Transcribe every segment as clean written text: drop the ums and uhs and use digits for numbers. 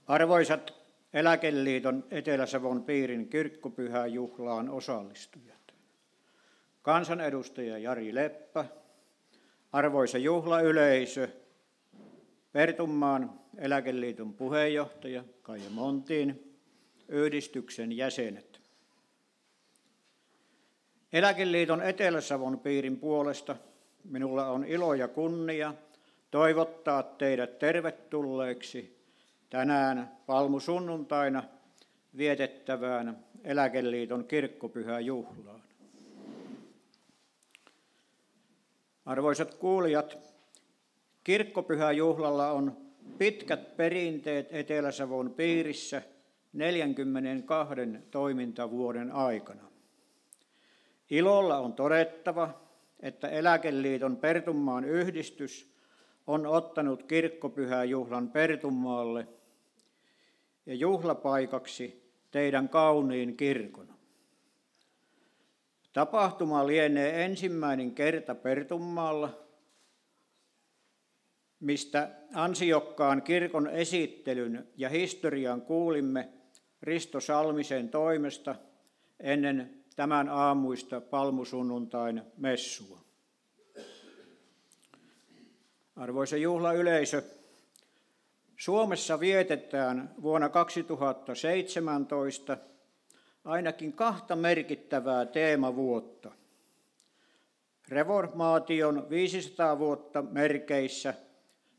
Arvoisat Eläkeliiton Etelä-Savon piirin kirkkopyhäjuhlaan osallistujat, kansanedustaja Jari Leppä, arvoisa juhlayleisö, Pertunmaan Eläkeliiton puheenjohtaja Kaija Montin, yhdistyksen jäsenet. Eläkeliiton Etelä-Savon piirin puolesta minulla on ilo ja kunnia toivottaa teidät tervetulleeksi tänään palmusunnuntaina vietettävään Eläkeliiton kirkkopyhäjuhlaan. Arvoisat kuulijat, kirkkopyhäjuhlalla on pitkät perinteet Etelä-Savon piirissä 42 toimintavuoden aikana. Ilolla on todettava, että Eläkeliiton Pertunmaan yhdistys on ottanut kirkkopyhäjuhlan Pertunmaalle ja juhlapaikaksi teidän kauniin kirkon. Tapahtuma lienee ensimmäinen kerta Pertunmaalla, mistä ansiokkaan kirkon esittelyn ja historian kuulimme Risto Salmisen toimesta ennen tämän aamuista palmusunnuntain messua. Arvoisa juhlayleisö, Suomessa vietetään vuonna 2017 ainakin kahta merkittävää teemavuotta. Reformaation 500 vuotta merkeissä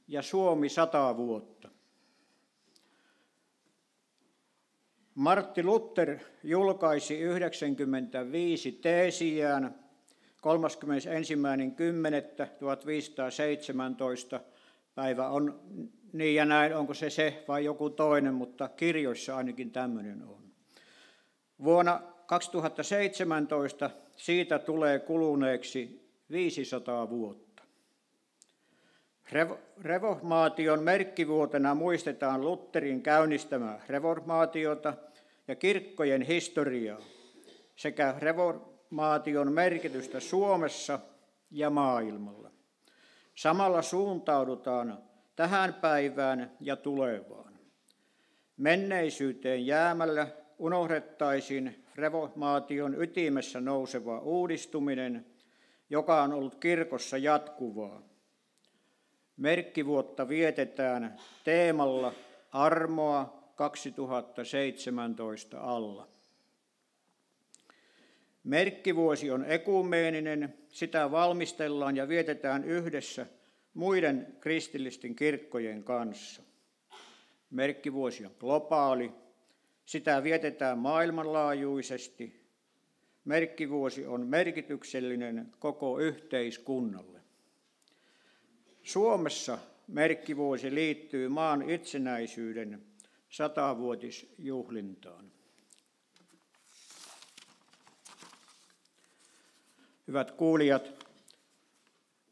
ja Suomi 100 vuotta. Martti Luther julkaisi 95 teesiään 31.10.1517. Päivä on niin ja näin, onko se vai joku toinen, mutta kirjoissa ainakin tämmöinen on. Vuonna 2017 siitä tulee kuluneeksi 500 vuotta. Reformaation merkkivuotena muistetaan Lutherin käynnistämää reformaatiota ja kirkkojen historiaa sekä reformaation merkitystä Suomessa ja maailmalla. Samalla suuntaudutaan tähän päivään ja tulevaan. Menneisyyteen jäämällä unohdettaisiin reformaation ytimessä nouseva uudistuminen, joka on ollut kirkossa jatkuvaa. Merkkivuotta vietetään teemalla Armoa 2017 alla. Merkkivuosi on ekumeeninen, sitä valmistellaan ja vietetään yhdessä muiden kristillisten kirkkojen kanssa. Merkkivuosi on globaali, sitä vietetään maailmanlaajuisesti. Merkkivuosi on merkityksellinen koko yhteiskunnalle. Suomessa merkkivuosi liittyy maan itsenäisyyden 100-vuotisjuhlintaan. Hyvät kuulijat,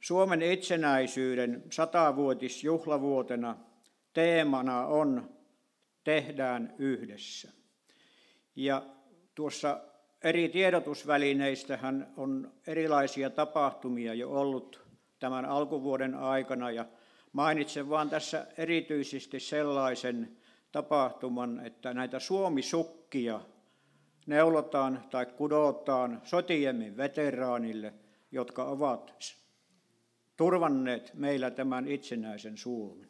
Suomen itsenäisyyden 100-vuotisjuhlavuotena teemana on Tehdään yhdessä. Ja tuossa eri tiedotusvälineistähän on erilaisia tapahtumia jo ollut tämän alkuvuoden aikana ja mainitsen vaan tässä erityisesti sellaisen tapahtuman, että näitä Suomi-sukkia neulotaan tai kudotaan sotiemme veteraanille, jotka ovat turvanneet meillä tämän itsenäisen Suomen.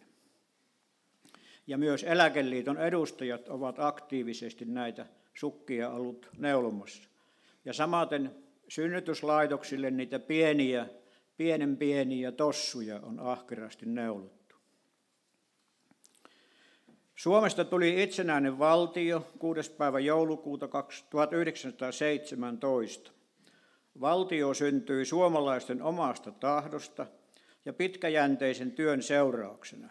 Ja myös Eläkeliiton edustajat ovat aktiivisesti näitä sukkia ollut neulomassa. Ja samaten synnytyslaitoksille niitä pieniä tossuja on ahkerasti neulottu. Suomesta tuli itsenäinen valtio 6. päivä joulukuuta 1917. Valtio syntyi suomalaisten omasta tahdosta ja pitkäjänteisen työn seurauksena.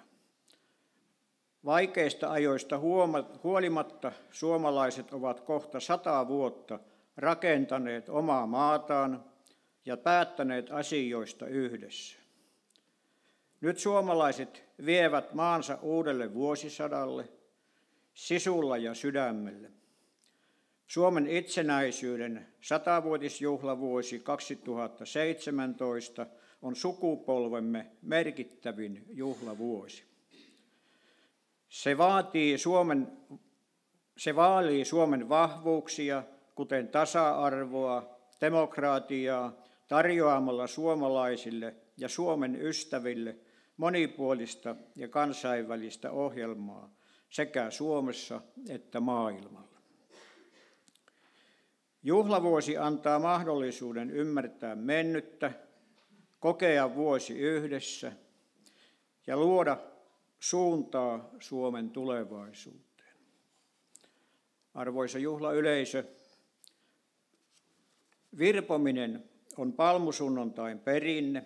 Vaikeista ajoista huolimatta suomalaiset ovat kohta 100 vuotta rakentaneet omaa maataan ja päättäneet asioista yhdessä. Nyt suomalaiset vievät maansa uudelle vuosisadalle sisulla ja sydämellä. Suomen itsenäisyyden 100-vuotisjuhlavuosi 2017 on sukupolvemme merkittävin juhlavuosi. Se vaalii Suomen vahvuuksia, kuten tasa-arvoa, demokratiaa, tarjoamalla suomalaisille ja Suomen ystäville monipuolista ja kansainvälistä ohjelmaa sekä Suomessa että maailmalla. Juhlavuosi antaa mahdollisuuden ymmärtää mennyttä, kokea vuosi yhdessä ja luoda suuntaa Suomen tulevaisuuteen. Arvoisa juhlayleisö, virpominen on palmusunnuntain perinne.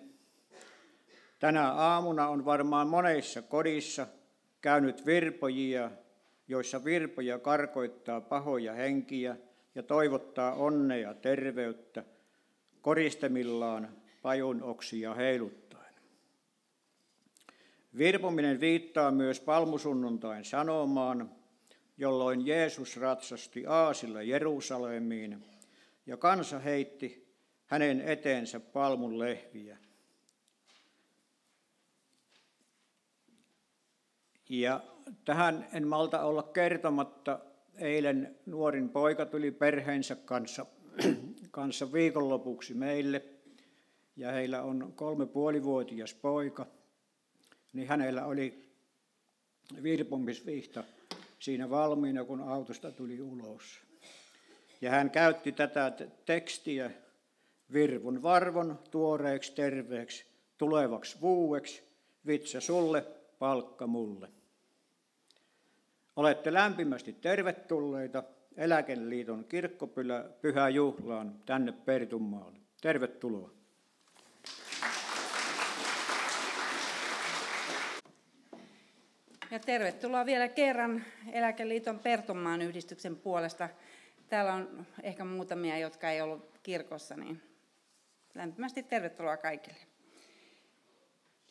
Tänä aamuna on varmaan monessa kodissa käynyt virpojia, joissa virpoja karkoittaa pahoja henkiä ja toivottaa onnea ja terveyttä koristemillaan pajunoksia heiluttaen. Virpominen viittaa myös palmusunnuntain sanomaan, jolloin Jeesus ratsasti aasilla Jerusalemiin ja kansa heitti hänen eteensä palmunlehviä. Ja tähän en malta olla kertomatta, eilen nuorin poika tuli perheensä kanssa viikonlopuksi meille, ja heillä on 3,5-vuotias poika, niin hänellä oli virpomisvihta siinä valmiina, kun autosta tuli ulos. Ja hän käytti tätä tekstiä: virvun varvon tuoreeksi terveeksi, tulevaksi vuueksi, vitsa sulle, palkka mulle. Olette lämpimästi tervetulleita Eläkeliiton kirkkopyhäjuhlaan tänne Pertunmaalle. Tervetuloa. Ja tervetuloa vielä kerran Eläkeliiton Pertunmaan yhdistyksen puolesta. Täällä on ehkä muutamia, jotka ei ollut kirkossa, niin lämpimästi tervetuloa kaikille.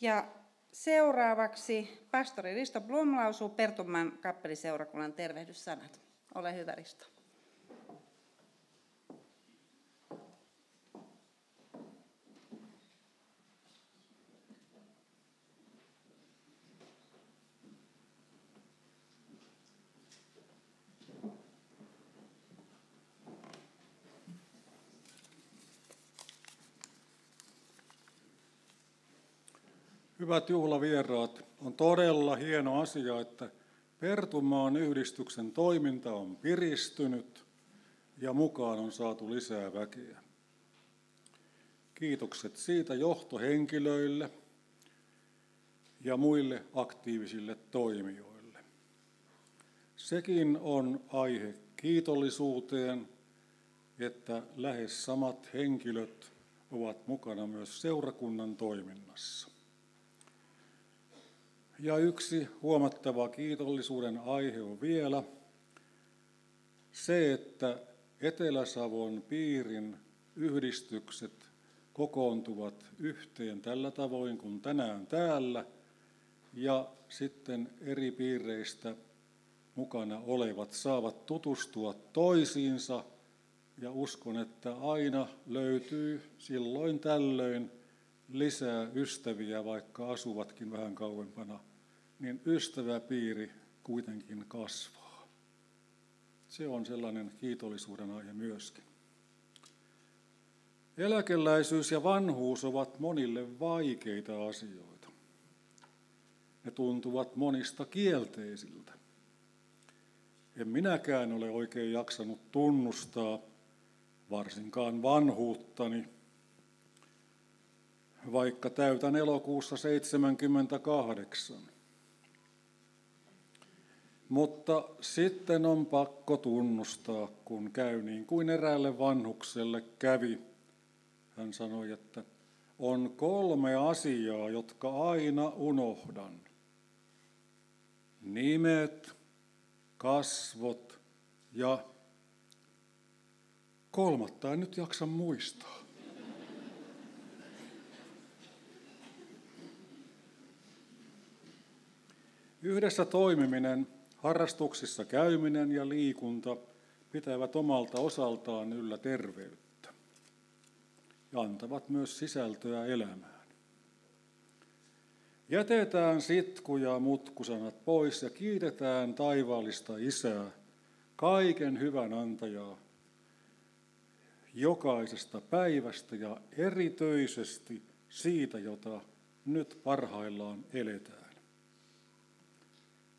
Ja seuraavaksi pastori Risto Blom lausuu Pertunmaan kappeliseurakunnan tervehdyssanat. Ole hyvä, Risto. Hyvät juhlavieraat, on todella hieno asia, että Pertunmaan yhdistyksen toiminta on piristynyt ja mukaan on saatu lisää väkeä. Kiitokset siitä johtohenkilöille ja muille aktiivisille toimijoille. Sekin on aihe kiitollisuuteen, että lähes samat henkilöt ovat mukana myös seurakunnan toiminnassa. Ja yksi huomattava kiitollisuuden aihe on vielä se, että Etelä-Savon piirin yhdistykset kokoontuvat yhteen tällä tavoin kuin tänään täällä, ja sitten eri piireistä mukana olevat saavat tutustua toisiinsa, ja uskon, että aina löytyy silloin tällöin lisää ystäviä, vaikka asuvatkin vähän kauempana, niin ystäväpiiri kuitenkin kasvaa. Se on sellainen kiitollisuuden aihe myöskin. Eläkeläisyys ja vanhuus ovat monille vaikeita asioita. Ne tuntuvat monista kielteisiltä. En minäkään ole oikein jaksanut tunnustaa varsinkaan vanhuuttani, vaikka täytän elokuussa 78. Mutta sitten on pakko tunnustaa, kun käy niin kuin eräälle vanhukselle kävi. Hän sanoi, että on 3 asiaa, jotka aina unohdan. Nimet, kasvot ja 3. en nyt jaksa muistaa. Yhdessä toimiminen, harrastuksissa käyminen ja liikunta pitävät omalta osaltaan yllä terveyttä ja antavat myös sisältöä elämään. Jätetään sitku- ja mutkusanat pois ja kiitetään taivaallista Isää, kaiken hyvän antajaa, jokaisesta päivästä ja erityisesti siitä, jota nyt parhaillaan eletään.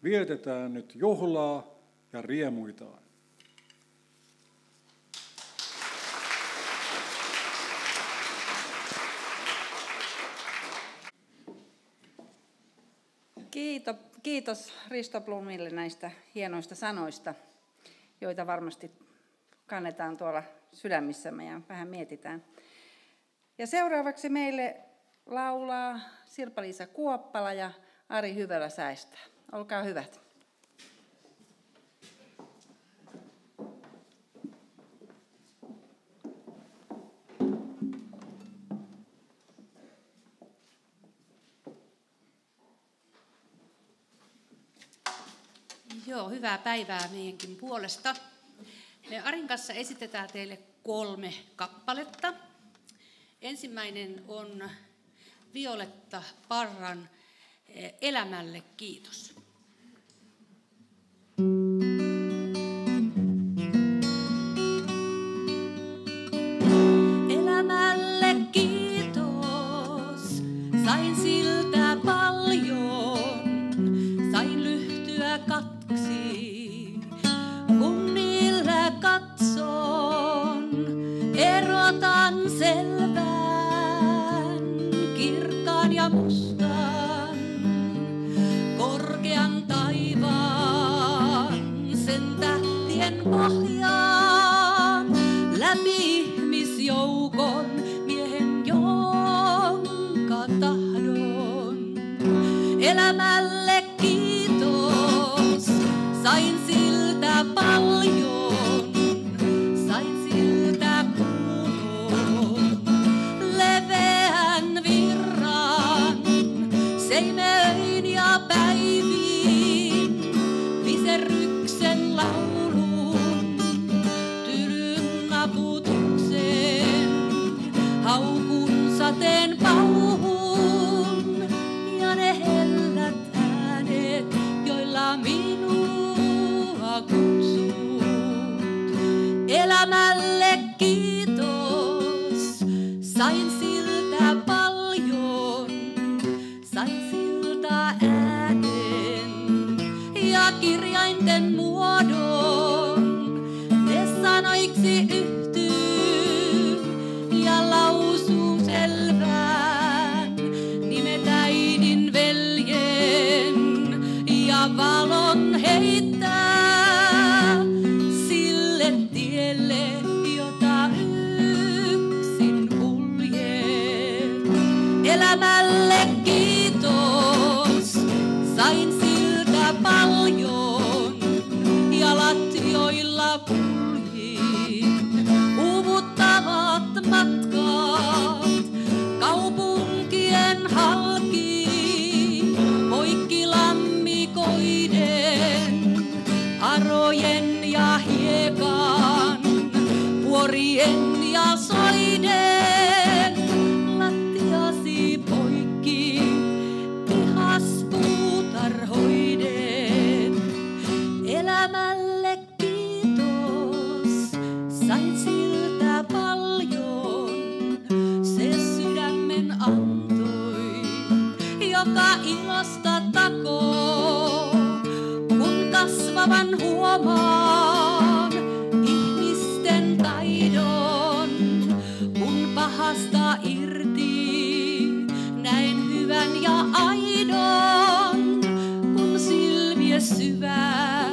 Vietetään nyt juhlaa ja riemuitaan. Kiitos Risto Blomille näistä hienoista sanoista, joita varmasti kannetaan tuolla sydämissämme ja vähän mietitään. Ja seuraavaksi meille laulaa Sirpa-Liisa Kuoppala ja Ari Hyvälä säestää. Olkaa hyvät. Joo, hyvää päivää meidänkin puolesta. Me Arin kanssa esitetään teille 3 kappaletta. Ensimmäinen on Violetta Parran Elämälle kiitos. Elämälle kiitos, sain siltä paljon, sain lyhtyä kaksi, kun niillä katson, erotan selvän, kirkkaan ja mustan, korkean taivaan, sen tähtien pohjaan, läpi ihmisjoukon, miehen jonka tahdon. Elämälle kiitos, sain siltä paljon, sain siltä kuulon, leveän virran, seimöin ja päivin, viserryksen laulun, tylyn naputuksen, haukun sateen pauhun ja ne hellät äänet, joilla minua kutsut. Elämälle kiitos, sain siltä paljon, sain siltä äänen ja kirjainten muodon, ne sanoiksi yhtyy ja lausuu selvään, nimet äidin veljen ja valon heittää sille tielle, jota yksin kuljen. Elämälle kiitos, sain siltä paljon, jalat joilla kuljin, uuvuttavat matkat, kaupunkien halki, poikki lammikoiden, arojen ja hiekan, vuorien ja soiden, lattiasi poikki, pihas puutarhoiden. Elämälle kiitos, sain siltä paljon, se sydämen antoi, joka ilosta takoo, kun kasvavan huomaan ihmisten taidon, kun pahasta irti näin hyvän ja aidon, kun silmiä syvää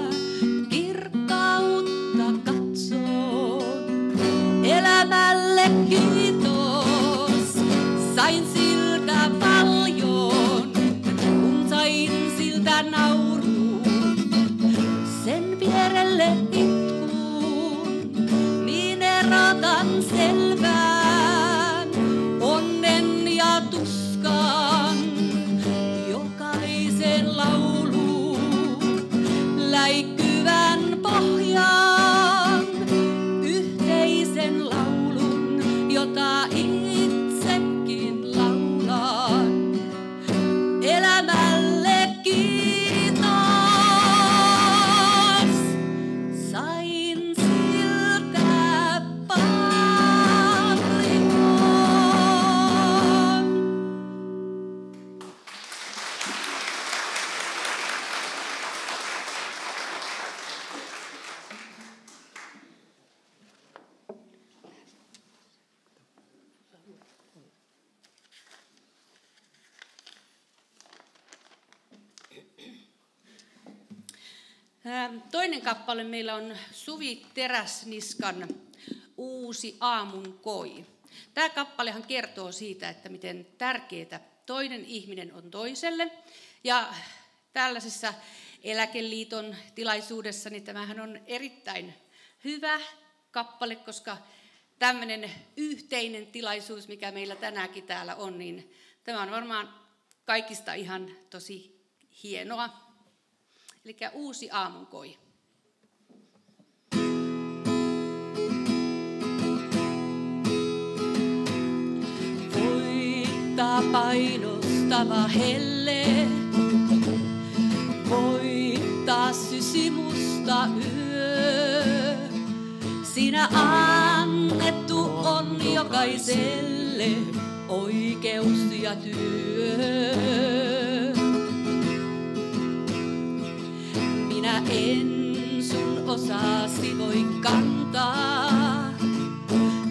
kirkkautta katson. Elämälle kiitos, sain siltä paljon, kun sain siltä naurun, sen vierelle itkun, niin erotan selvään onnen ja tuskan, jokaisen laulun läikkyvän pohjaan, yhteisen laulun, jota itsekin laulan. Toinen kappale meillä on Suvi Teräsniskan Uusi aamun koi. Tämä kappalehan kertoo siitä, että miten tärkeää toinen ihminen on toiselle. Ja tällaisessa Eläkeliiton tilaisuudessa niin tämähän on erittäin hyvä kappale, koska tämmöinen yhteinen tilaisuus, mikä meillä tänäänkin täällä on, niin tämä on varmaan kaikista ihan tosi hienoa. Eli Uusi aamun koi. Voittaa painostava helle, voittaa sysimusta yö. Siinä annettu on jokaiselle oikeus ja työ. Minä en sun osasi voi kantaa,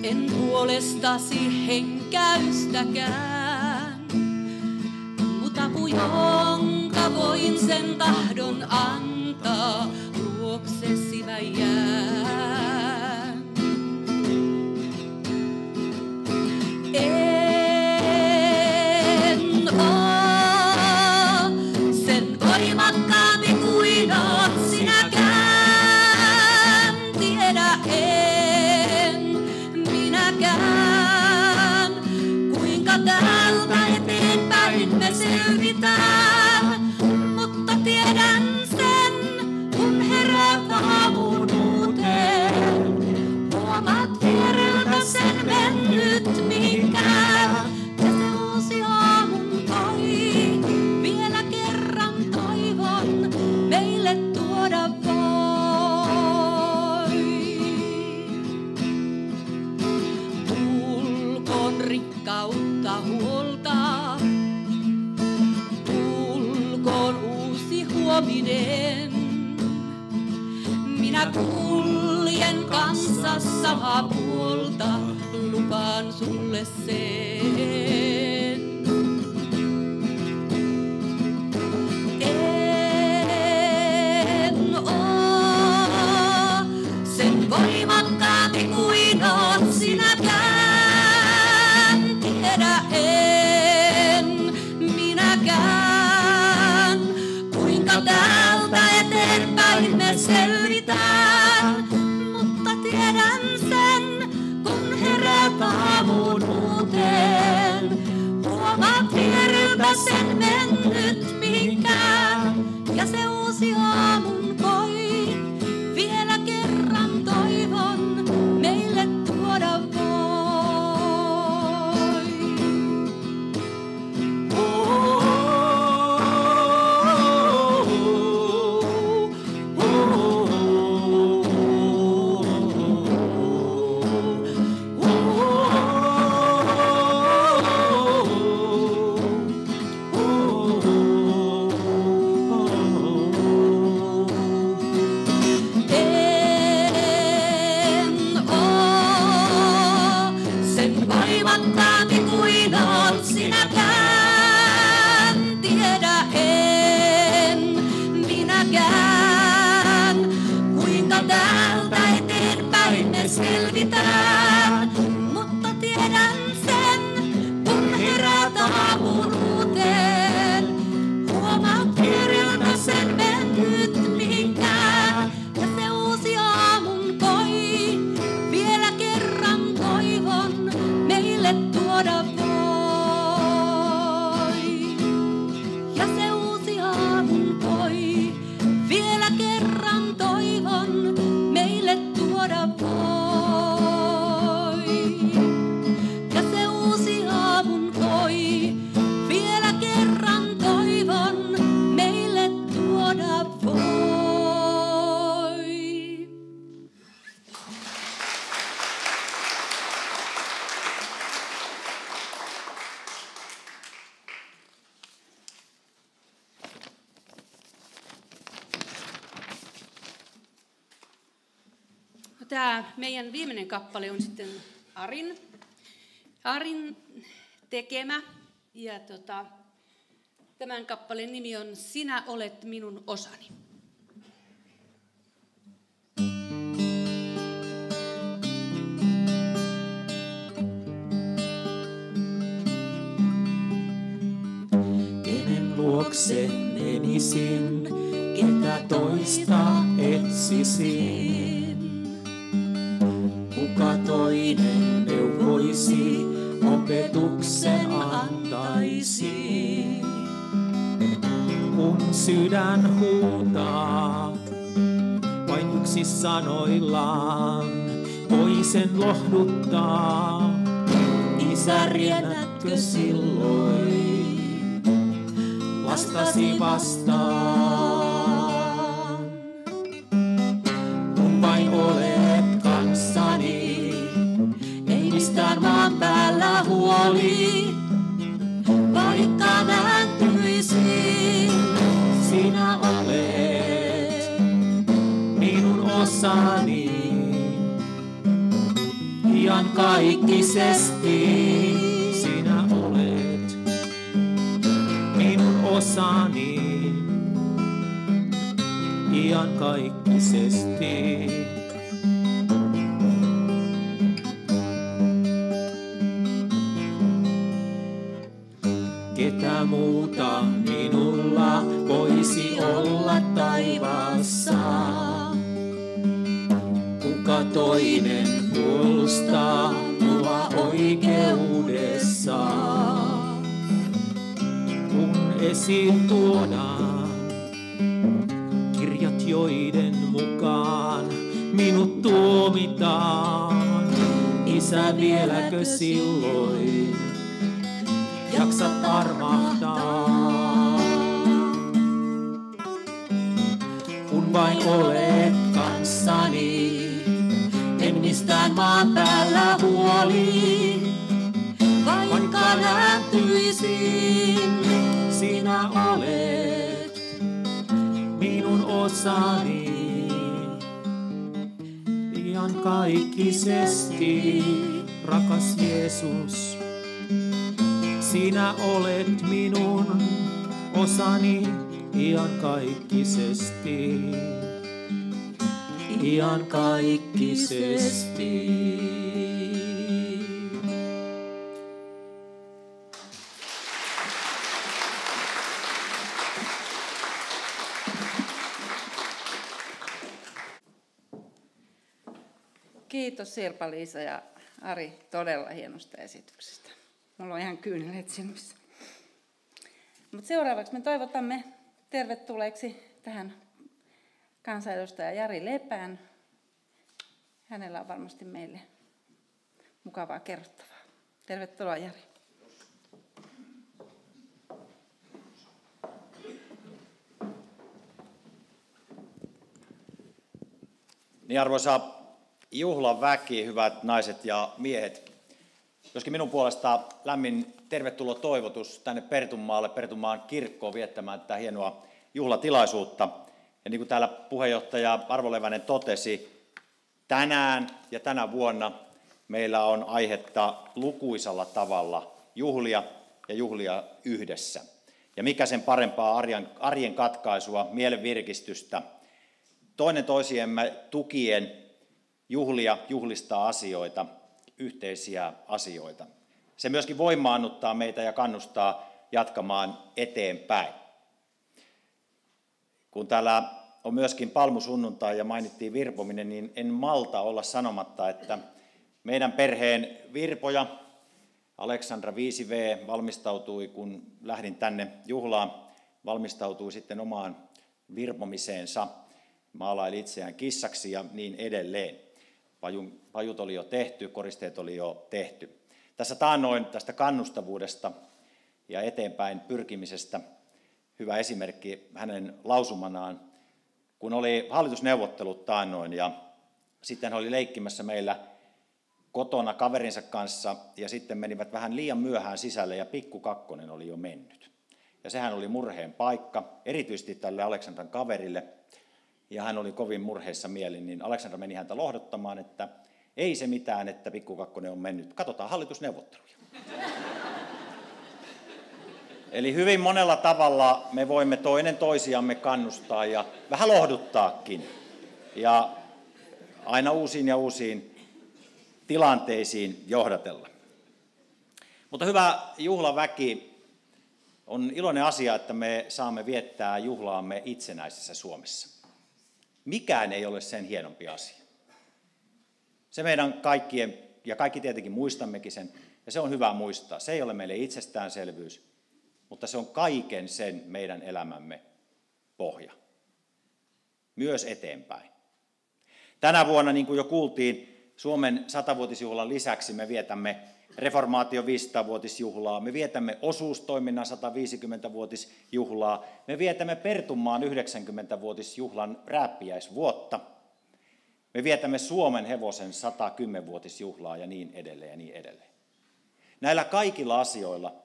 en puolestasi henkäystäkään, mutta apu, jonka voin sen tahdon antaa, luoksesi mä jään. En oo sen voimakkaampi kuin oot sinäkään, tiedä en minäkään, kuinka täältä eteenpäin me selvitään, mutta tiedän sen, kun heräät aamun uuteen, huomaat viereltä sen mennyt mihinkään, ja se uusi aamun koi vielä kerran toivon meille tuoda voi. Tulkoon rikkautta huolta, tulkoon uusi huominen. Minä kuljen kanssa samaa puolta, lupaan sulle sen. En oo sen voimakkaampi kuin oot sinäkään, tiedä en minäkään, kuinka täältä eteenpäin me selvitään, mutta tiedän sen, kun heräät aamun uuteen, huomaat viereltä sen mennyt mihinkään, ja se uusi aamun koi vielä kerran toivon meille tuoda voi. En oo sen voimakkaampi kuin oot sinäkään, tiedä en minäkään, kuinka täältä eteenpäin me selvitään, mutta tiedän sen, kun heräät aamun uuteen, huomaat viereltä sen mennyt mihinkään, ja se uusi aamun koi vielä kerran toivon meille tuoda voi. Ja se uusi aamun koi vielä kerran toivon meille tuoda voi. Ja se uusi aamun koi vielä kerran toivon meille tuoda voi. Tämä meidän viimeinen kappale on sitten Arin tekemä. Ja tämän kappaleen nimi on Sinä olet minun osani. luokse menisin, ketä toista etsisin. Kuka toinen neuvoisi, opetuksen antaisi. Kun sydän huutaa, vain yksi sanoillaan, voi sen lohduttaa. Isä, riennätkö silloin lastasi vastaan? Kun vain olet kanssani, ei mistään maan päällä huoli. Vaikka nääntyisin, sinä olet minun osani. Iankaikkisesti sinä olet minun osani. Iankaikkisesti. Ketä muuta minulla voisi olla taivaassa? Kuka toinen puolustaa mua oikeudessa? Kun esiin tuodaan kirjat, joiden mukaan minut tuomitaan, Isä, vieläkö silloin jaksat armahtaa? Kun vain olet kanssani, en mistään maan päällä huoli. Vaikka nääntyisin, sinä olet minun osani. Iankaikkisesti, rakas Jeesus, sinä olet minun osani iankaikkisesti. Iankaikkisesti. Kiitos Sirpa-Liisa ja Ari todella hienosta esityksestä. Mulla on ihan kyynelet silmissä. Mutta seuraavaksi me toivotamme tervetulleeksi tähän kansanedustaja Jari Lepän. Hänellä on varmasti meille mukavaa kerrottavaa. Tervetuloa, Jari. Niin, arvoisa juhlan väki, hyvät naiset ja miehet. Joskin minun puolesta lämmin tervetuloa toivotus tänne Pertunmaalle, Pertunmaan kirkkoon viettämään tätä hienoa juhlatilaisuutta. Ja niin kuin täällä puheenjohtaja Arvo Levänen totesi, tänään ja tänä vuonna meillä on aihetta lukuisalla tavalla juhlia ja juhlia yhdessä. Ja mikä sen parempaa arjen katkaisua, mielen virkistystä, toinen toisiemme tukien juhlia, juhlistaa asioita, yhteisiä asioita. Se myöskin voimaannuttaa meitä ja kannustaa jatkamaan eteenpäin. Kun täällä on myöskin palmusunnuntai ja mainittiin virpominen, niin en malta olla sanomatta, että meidän perheen virpoja Aleksandra 5V valmistautui, kun lähdin tänne juhlaan, valmistautui sitten omaan virpomiseensa, maalaili itseään kissaksi ja niin edelleen. Pajut oli jo tehty, koristeet oli jo tehty. Tässä taannoin tästä kannustavuudesta ja eteenpäin pyrkimisestä hyvä esimerkki hänen lausumanaan, kun oli hallitusneuvottelut taannoin ja sitten hän oli leikkimässä meillä kotona kaverinsa kanssa ja sitten menivät vähän liian myöhään sisälle ja pikku kakkonen oli jo mennyt. Ja sehän oli murheen paikka, erityisesti tälle Aleksandran kaverille, ja hän oli kovin murheissa mielin, niin Aleksandra meni häntä lohdottamaan, että ei se mitään, että pikku kakkonen on mennyt, katsotaan hallitusneuvotteluja. Eli hyvin monella tavalla me voimme toinen toisiamme kannustaa ja vähän lohduttaakin. Ja aina uusiin ja uusiin tilanteisiin johdatella. Mutta hyvä juhlaväki, On iloinen asia, että me saamme viettää juhlaamme itsenäisessä Suomessa. Mikään ei ole sen hienompi asia. Se meidän kaikkien, ja kaikki tietenkin muistammekin sen, ja se on hyvä muistaa. Se ei ole meille itsestäänselvyys, mutta se on kaiken sen meidän elämämme pohja. Myös eteenpäin. Tänä vuonna, niin kuin jo kuultiin, Suomen 100-vuotisjuhlan lisäksi me vietämme reformaation 500-vuotisjuhlaa, me vietämme osuustoiminnan 150-vuotisjuhlaa, me vietämme Pertunmaan 90-vuotisjuhlan rääppiäisvuotta, me vietämme Suomen hevosen 110-vuotisjuhlaa ja niin edelleen ja niin edelleen. Näillä kaikilla asioilla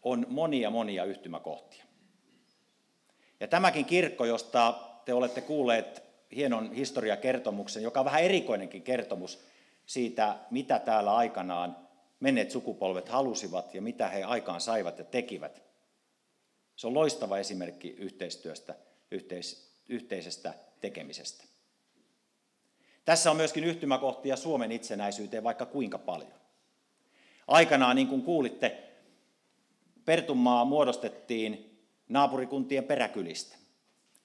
on monia yhtymäkohtia. Ja tämäkin kirkko, josta te olette kuulleet hienon historiakertomuksen, joka on vähän erikoinenkin kertomus siitä, mitä täällä aikanaan menneet sukupolvet halusivat ja mitä he aikaan saivat ja tekivät. Se on loistava esimerkki yhteistyöstä, yhteisestä tekemisestä. Tässä on myöskin yhtymäkohtia Suomen itsenäisyyteen vaikka kuinka paljon. Aikanaan, niin kuin kuulitte, Pertunmaa muodostettiin naapurikuntien peräkylistä,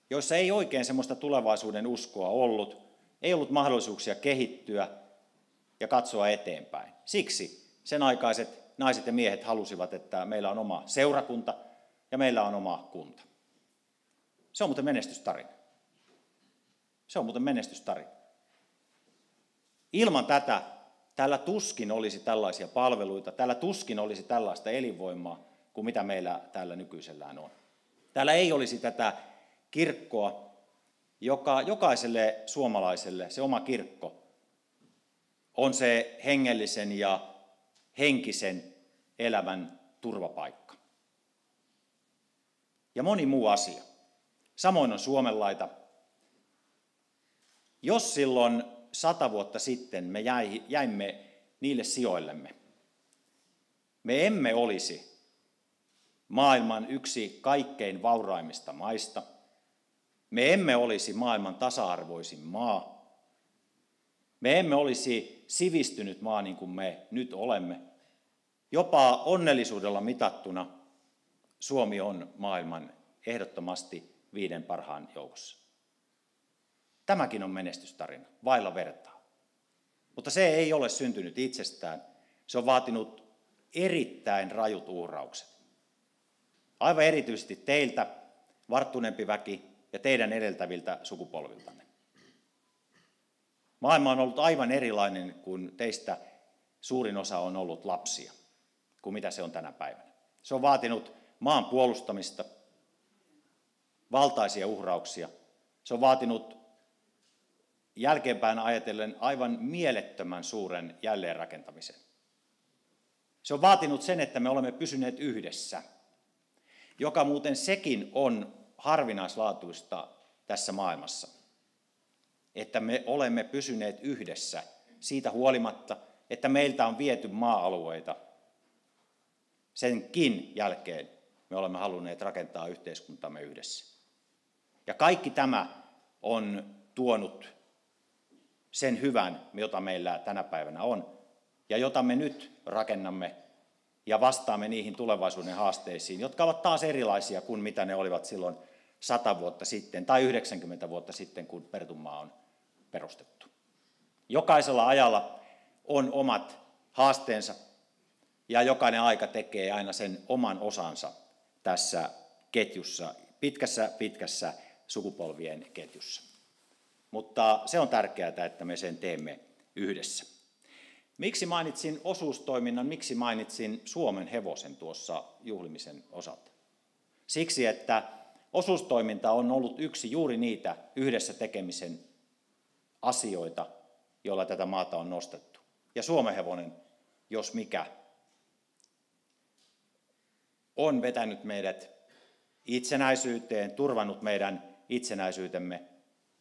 joissa ei oikein semmoista tulevaisuuden uskoa ollut, ei ollut mahdollisuuksia kehittyä ja katsoa eteenpäin. Siksi sen aikaiset naiset ja miehet halusivat, että meillä on oma seurakunta ja meillä on oma kunta. Se on muuten menestystarina. Se on muuten menestystarina. Ilman tätä täällä tuskin olisi tällaisia palveluita, täällä tuskin olisi tällaista elinvoimaa kuin mitä meillä täällä nykyisellään on. Täällä ei olisi tätä kirkkoa, joka jokaiselle suomalaiselle se oma kirkko on se hengellisen ja henkisen elämän turvapaikka. Ja moni muu asia. Samoin on Suomenlaita. Jos silloin 100 vuotta sitten me jäimme niille sijoillemme, me emme olisi maailman yksi kaikkein vauraimmista maista, me emme olisi maailman tasa-arvoisin maa, me emme olisi sivistynyt maa niin kuin me nyt olemme. Jopa onnellisuudella mitattuna Suomi on maailman ehdottomasti 5 parhaan joukossa. Tämäkin on menestystarina, vailla vertaa. Mutta se ei ole syntynyt itsestään. Se on vaatinut erittäin rajut uhraukset. Aivan erityisesti teiltä, varttuneempi väki, ja teidän edeltäviltä sukupolviltanne. Maailma on ollut aivan erilainen, kun teistä suurin osa on ollut lapsia, kuin mitä se on tänä päivänä. Se on vaatinut maan puolustamista, valtaisia uhrauksia. Se on vaatinut jälkeenpäin ajatellen aivan mielettömän suuren jälleenrakentamisen. Se on vaatinut sen, että me olemme pysyneet yhdessä, joka muuten sekin on harvinaislaatuista tässä maailmassa, että me olemme pysyneet yhdessä siitä huolimatta, että meiltä on viety maa-alueita. Senkin jälkeen me olemme halunneet rakentaa yhteiskuntamme yhdessä. Ja kaikki tämä on tuonut sen hyvän, jota meillä tänä päivänä on, ja jota me nyt rakennamme ja vastaamme niihin tulevaisuuden haasteisiin, jotka ovat taas erilaisia kuin mitä ne olivat silloin 100 vuotta sitten tai 90 vuotta sitten, kun Pertunmaa on perustettu. Jokaisella ajalla on omat haasteensa ja jokainen aika tekee aina sen oman osansa tässä ketjussa, pitkässä sukupolvien ketjussa. Mutta se on tärkeää, että me sen teemme yhdessä. Miksi mainitsin osuustoiminnan, miksi mainitsin Suomen hevosen tuossa juhlimisen osalta? Siksi, että osuustoiminta on ollut yksi juuri niitä yhdessä tekemisen asioita, joilla tätä maata on nostettu. Ja Suomen hevonen, jos mikä, on vetänyt meidät itsenäisyyteen, turvannut meidän itsenäisyytemme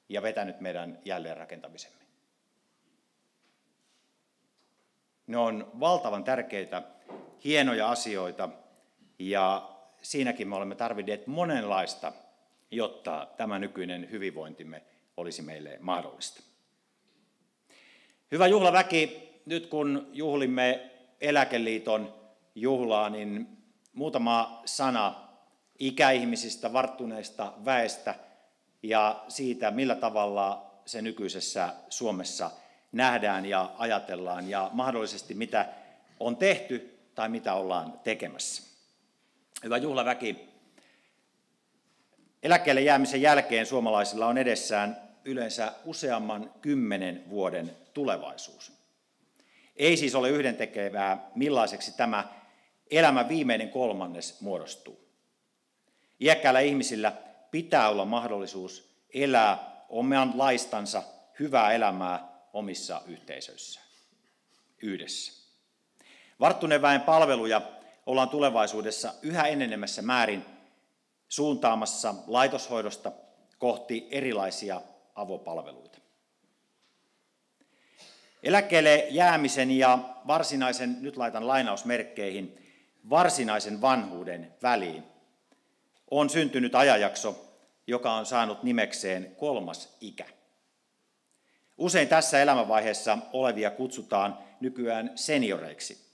ja vetänyt meidän jälleenrakentamisemme. Ne on valtavan tärkeitä, hienoja asioita ja siinäkin me olemme tarvinneet monenlaista, jotta tämä nykyinen hyvinvointimme olisi meille mahdollista. Hyvä juhlaväki, nyt kun juhlimme Eläkeliiton juhlaa, niin muutama sana ikäihmisistä, varttuneista väestä ja siitä, millä tavalla se nykyisessä Suomessa nähdään ja ajatellaan ja mahdollisesti mitä on tehty tai mitä ollaan tekemässä. Hyvä juhlaväki, eläkkeelle jäämisen jälkeen suomalaisilla on edessään yleensä useamman 10 vuoden tulevaisuus. Ei siis ole yhdentekevää, millaiseksi tämä elämän viimeinen kolmannes muodostuu. Iäkkäillä ihmisillä pitää olla mahdollisuus elää omanlaistansa hyvää elämää omissa yhteisöissään, yhdessä. Varttuneen väen palveluja ollaan tulevaisuudessa yhä enenemässä määrin suuntaamassa laitoshoidosta kohti erilaisia avopalveluita. Eläkkeelle jäämisen ja varsinaisen, nyt laitan lainausmerkkeihin, varsinaisen vanhuuden väliin on syntynyt ajanjakso, joka on saanut nimekseen 3. ikä. Usein tässä elämänvaiheessa olevia kutsutaan nykyään senioreiksi,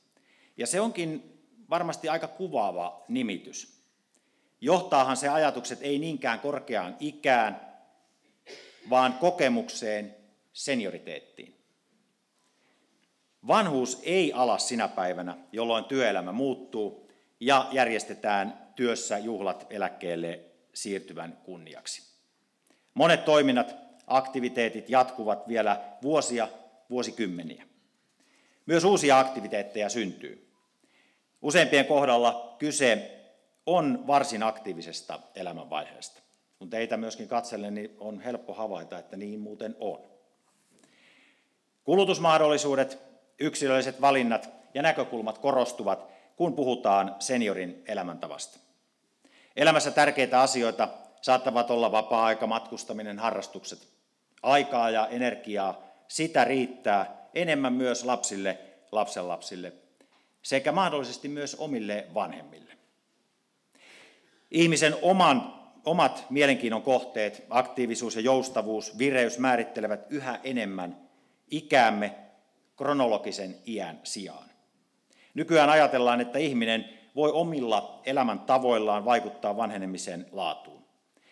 ja se onkin varmasti aika kuvaava nimitys. Johtaahan se ajatukset ei niinkään korkeaan ikään, vaan kokemukseen, senioriteettiin. Vanhuus ei ala sinä päivänä, jolloin työelämä muuttuu ja järjestetään työssä juhlat eläkkeelle siirtyvän kunniaksi. Monet toiminnat, aktiviteetit jatkuvat vielä vuosia, vuosikymmeniä. Myös uusia aktiviteetteja syntyy. Useimpien kohdalla kyse on varsin aktiivisesta elämänvaiheesta. Kun teitä myöskin katselen, niin on helppo havaita, että niin muuten on. Kulutusmahdollisuudet, yksilölliset valinnat ja näkökulmat korostuvat, kun puhutaan seniorin elämäntavasta. Elämässä tärkeitä asioita saattavat olla vapaa-aika, matkustaminen, harrastukset. Aikaa ja energiaa, sitä riittää enemmän myös lapsille, lapsenlapsille sekä mahdollisesti myös omille vanhemmille. Ihmisen omat mielenkiinnon kohteet, aktiivisuus ja joustavuus, vireys määrittelevät yhä enemmän ikäämme kronologisen iän sijaan. Nykyään ajatellaan, että ihminen voi omilla elämäntavoillaan vaikuttaa vanhenemisen laatuun.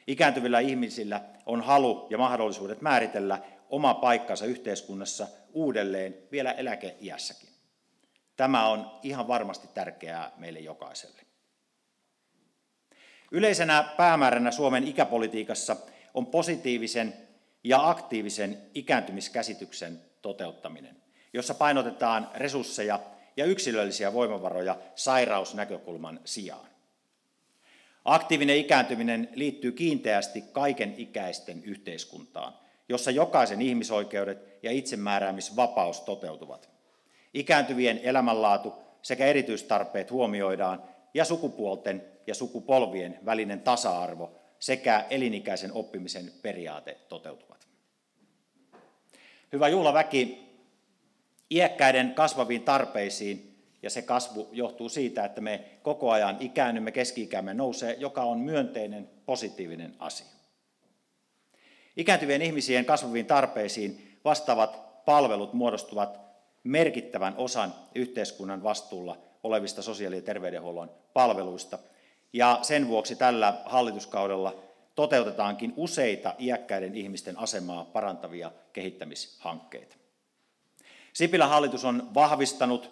Ikääntyvillä ihmisillä on halu ja mahdollisuudet määritellä oma paikkansa yhteiskunnassa uudelleen vielä eläkeiässäkin. Tämä on ihan varmasti tärkeää meille jokaiselle. Yleisenä päämääränä Suomen ikäpolitiikassa on positiivisen ja aktiivisen ikääntymiskäsityksen toteuttaminen, jossa painotetaan resursseja ja yksilöllisiä voimavaroja sairausnäkökulman sijaan. Aktiivinen ikääntyminen liittyy kiinteästi kaiken ikäisten yhteiskuntaan, jossa jokaisen ihmisoikeudet ja itsemääräämisvapaus toteutuvat. Ikääntyvien elämänlaatu sekä erityistarpeet huomioidaan ja sukupuolten ja sukupolvien välinen tasa-arvo sekä elinikäisen oppimisen periaate toteutuvat. Hyvä juhlaväki, iäkkäiden kasvaviin tarpeisiin, ja se kasvu johtuu siitä, että me koko ajan ikäännymme, keski-ikämme nousee, joka on myönteinen, positiivinen asia. Ikääntyvien ihmisien kasvaviin tarpeisiin vastaavat palvelut muodostuvat merkittävän osan yhteiskunnan vastuulla olevista sosiaali- ja terveydenhuollon palveluista, ja sen vuoksi tällä hallituskaudella toteutetaankin useita iäkkäiden ihmisten asemaa parantavia kehittämishankkeita. Sipilän hallitus on vahvistanut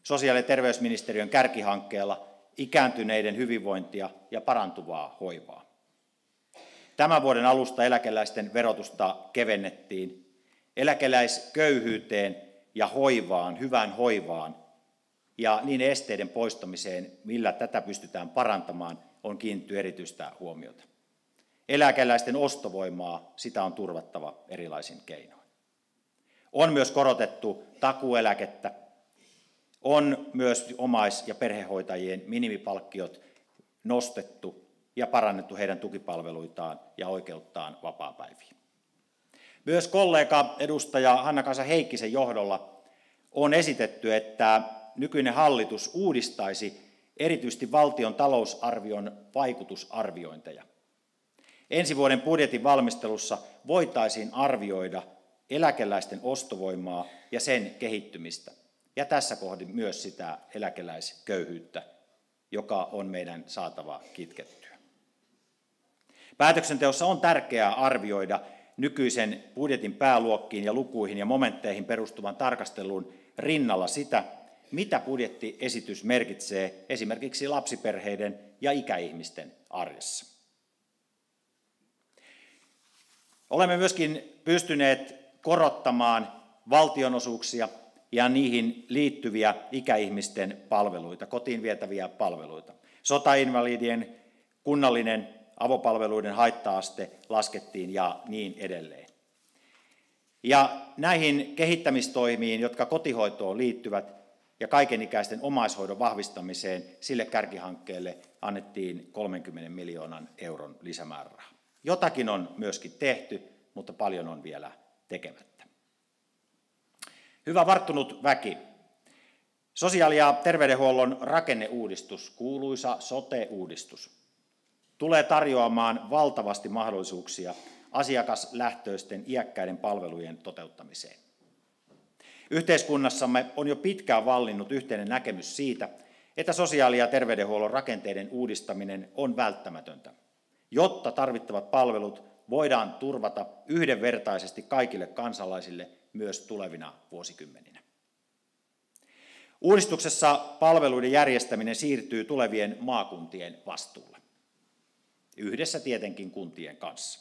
sosiaali- ja terveysministeriön kärkihankkeella ikääntyneiden hyvinvointia ja parantuvaa hoivaa. Tämän vuoden alusta eläkeläisten verotusta kevennettiin. Eläkeläisköyhyyteen ja hoivaan, hyvään hoivaan ja niin esteiden poistamiseen, millä tätä pystytään parantamaan, on kiinnitetty erityistä huomiota. Eläkeläisten ostovoimaa, sitä on turvattava erilaisin keinoin. On myös korotettu takuueläkettä, on myös omais- ja perhehoitajien minimipalkkiot nostettu ja parannettu heidän tukipalveluitaan ja oikeuttaan vapaapäiviin. Myös kollega edustaja Hanna-Kaisa Heikkisen johdolla on esitetty, että nykyinen hallitus uudistaisi erityisesti valtion talousarvion vaikutusarviointeja. Ensi vuoden budjetin valmistelussa voitaisiin arvioida eläkeläisten ostovoimaa ja sen kehittymistä, ja tässä kohdin myös sitä eläkeläisköyhyyttä joka on meidän saatava kitkettyä. Päätöksenteossa on tärkeää arvioida nykyisen budjetin pääluokkiin ja lukuihin ja momentteihin perustuvan tarkastelun rinnalla sitä, mitä budjettiesitys merkitsee esimerkiksi lapsiperheiden ja ikäihmisten arjessa. Olemme myöskin pystyneet korottamaan valtionosuuksia ja niihin liittyviä ikäihmisten palveluita, kotiin vietäviä palveluita. Sotainvalidien kunnallinen avopalveluiden haitta-aste laskettiin ja niin edelleen. Ja näihin kehittämistoimiin, jotka kotihoitoon liittyvät ja kaikenikäisten omaishoidon vahvistamiseen, sille kärkihankkeelle annettiin 30 miljoonan euron lisämääräraha. Jotakin on myöskin tehty, mutta paljon on vielä tekemättä. Hyvä varttunut väki. Sosiaali- ja terveydenhuollon rakenneuudistus, kuuluisa sote-uudistus, tulee tarjoamaan valtavasti mahdollisuuksia asiakaslähtöisten iäkkäiden palvelujen toteuttamiseen. Yhteiskunnassamme on jo pitkään vallinnut yhteinen näkemys siitä, että sosiaali- ja terveydenhuollon rakenteiden uudistaminen on välttämätöntä, jotta tarvittavat palvelut voidaan turvata yhdenvertaisesti kaikille kansalaisille myös tulevina vuosikymmeninä. Uudistuksessa palveluiden järjestäminen siirtyy tulevien maakuntien vastuulle, yhdessä tietenkin kuntien kanssa.